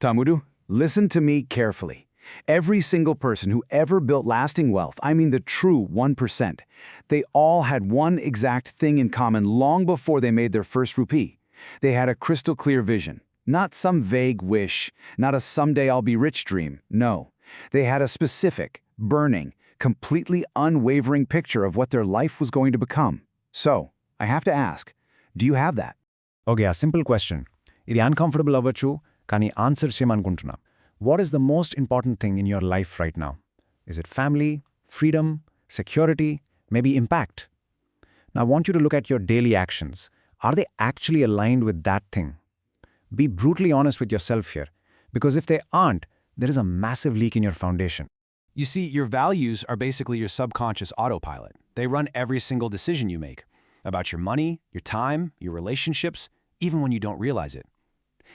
Tamudu, listen to me carefully. Every single person who ever built lasting wealth, I mean the true 1%, they all had one exact thing in common long before they made their first rupee. They had a crystal clear vision. Not some vague wish, not a someday I'll be rich dream. No, they had a specific, burning, completely unwavering picture of what their life was going to become. So, I have to ask, do you have that? Okay, a simple question. Idi uncomfortable avvachu, kani answer cheyamanuntunna. What is the most important thing in your life right now? Is it family, freedom, security, maybe impact? Now I want you to look at your daily actions. Are they actually aligned with that thing? Be brutally honest with yourself here, because if they aren't, there is a massive leak in your foundation. You see, your values are basically your subconscious autopilot. They run every single decision you make about your money, your time, your relationships, even when you don't realize it.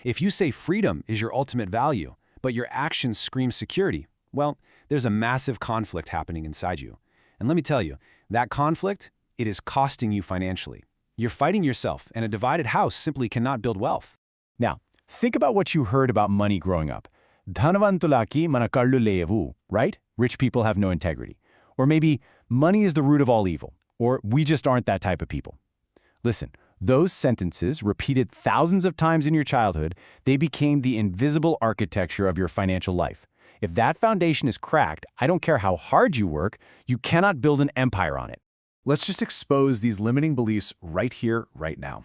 If you say freedom is your ultimate value, but your actions scream security, well, there's a massive conflict happening inside you. And let me tell you, that conflict, it is costing you financially. You're fighting yourself, and a divided house simply cannot build wealth. Now, think about what you heard about money growing up. Dhanavantulaki mana kallu leyavu, right? Rich people have no integrity. Or maybe, money is the root of all evil. Or, we just aren't that type of people. Listen, those sentences, repeated thousands of times in your childhood, they became the invisible architecture of your financial life. If that foundation is cracked, I don't care how hard you work, you cannot build an empire on it. Let's just expose these limiting beliefs right here, right now.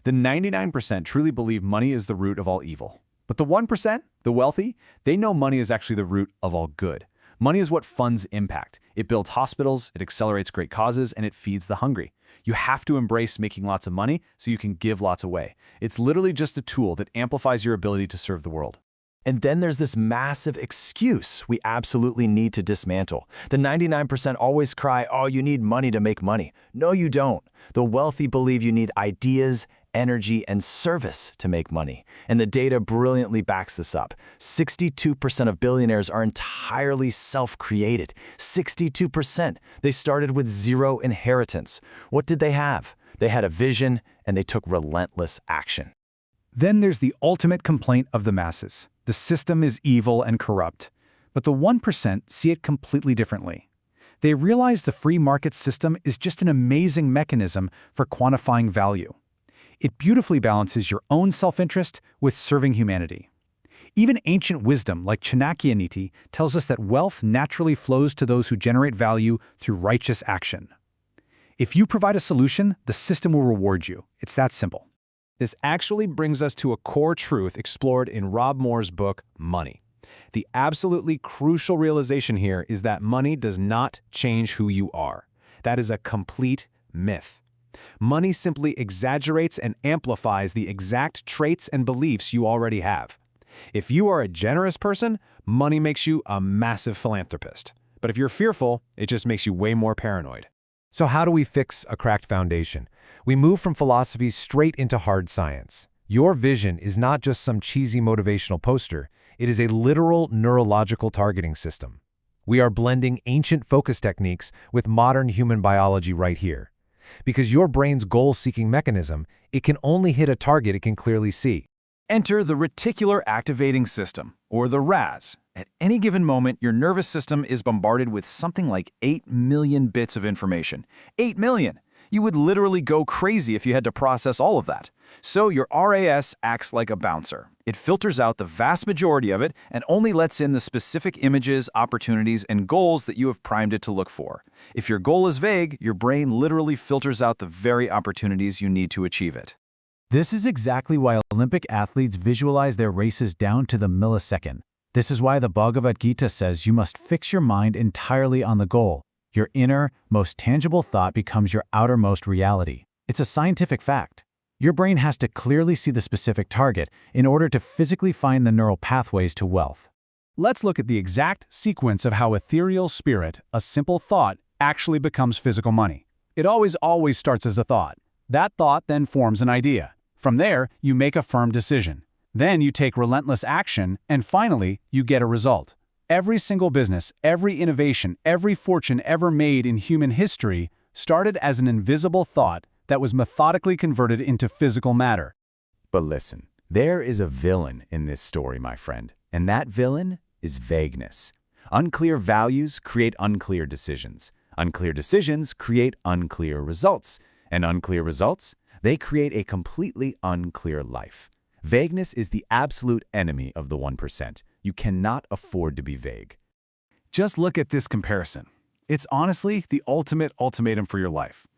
The 99% truly believe money is the root of all evil. But the 1%, the wealthy, they know money is actually the root of all good. Money is what funds impact. It builds hospitals, it accelerates great causes, and it feeds the hungry. You have to embrace making lots of money so you can give lots away. It's literally just a tool that amplifies your ability to serve the world. And then there's this massive excuse we absolutely need to dismantle. The 99% always cry, oh, you need money to make money. No, you don't. The wealthy believe you need ideas, energy, and service to make money. And the data brilliantly backs this up. 62% of billionaires are entirely self-created. 62%. They started with zero inheritance. What did they have? They had a vision, and they took relentless action. Then there's the ultimate complaint of the masses. The system is evil and corrupt. But the 1% see it completely differently. They realize the free market system is just an amazing mechanism for quantifying value. It beautifully balances your own self-interest with serving humanity. Even ancient wisdom like Chanakya Niti tells us that wealth naturally flows to those who generate value through righteous action. If you provide a solution, the system will reward you. It's that simple. This actually brings us to a core truth explored in Rob Moore's book, Money. The absolutely crucial realization here is that money does not change who you are. That is a complete myth. Money simply exaggerates and amplifies the exact traits and beliefs you already have. If you are a generous person, money makes you a massive philanthropist. But if you're fearful, it just makes you way more paranoid. So how do we fix a cracked foundation? We move from philosophy straight into hard science. Your vision is not just some cheesy motivational poster. It is a literal neurological targeting system. We are blending ancient focus techniques with modern human biology right here. Because your brain's goal-seeking mechanism, it can only hit a target it can clearly see. Enter the reticular activating system, or the RAS. At any given moment, your nervous system is bombarded with something like 8 million bits of information. 8 million! You would literally go crazy if you had to process all of that. So your RAS acts like a bouncer. It filters out the vast majority of it and only lets in the specific images, opportunities, and goals that you have primed it to look for. If your goal is vague, your brain literally filters out the very opportunities you need to achieve it. This is exactly why Olympic athletes visualize their races down to the millisecond. This is why the Bhagavad Gita says you must fix your mind entirely on the goal. Your inner, most tangible thought becomes your outermost reality. It's a scientific fact. Your brain has to clearly see the specific target in order to physically find the neural pathways to wealth. Let's look at the exact sequence of how ethereal spirit, a simple thought, actually becomes physical money. It always starts as a thought. That thought then forms an idea. From there, you make a firm decision. Then you take relentless action, and finally, you get a result. Every single business, every innovation, every fortune ever made in human history started as an invisible thought that was methodically converted into physical matter. But listen, There is a villain in this story, my friend, and that villain is vagueness. Unclear values create unclear decisions. Unclear decisions create unclear results. And unclear results, they create a completely unclear life. Vagueness is the absolute enemy of the 1%. You cannot afford to be vague. Just look at this comparison. It's honestly the ultimate ultimatum for your life.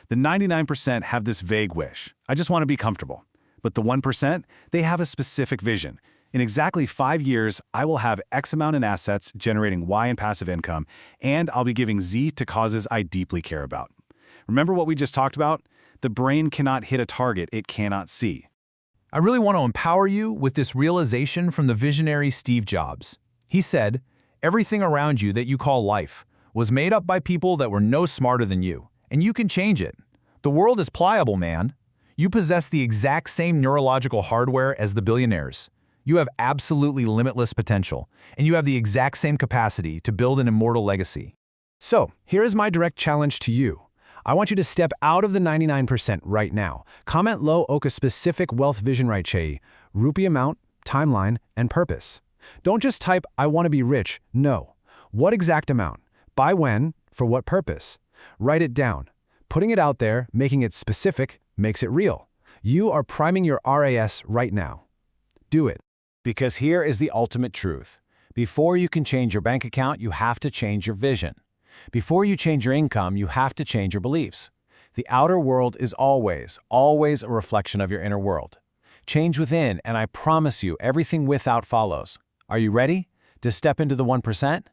The 99% have this vague wish. I just want to be comfortable. But the 1%, they have a specific vision. In exactly 5 years, I will have X amount in assets generating Y in passive income, and I'll be giving Z to causes I deeply care about. Remember what we just talked about? The brain cannot hit a target it cannot see. I really want to empower you with this realization from the visionary Steve Jobs. He said, "Everything around you that you call life was made up by people that were no smarter than you, and you can change it. The world is pliable, man. You possess the exact same neurological hardware as the billionaires. You have absolutely limitless potential, and you have the exact same capacity to build an immortal legacy." So, here is my direct challenge to you. I want you to step out of the 99% right now. Comment low oka specific wealth vision right chai, rupee amount, timeline, and purpose. Don't just type, "I want to be rich." No. What exact amount? By when? For what purpose? Write it down. Putting it out there, making it specific, makes it real. You are priming your RAS right now. Do it. Because here is the ultimate truth. Before you can change your bank account, you have to change your vision. Before you change your income, you have to change your beliefs. The outer world is always a reflection of your inner world. Change within, and I promise you, everything without follows. Are you ready to step into the 1%?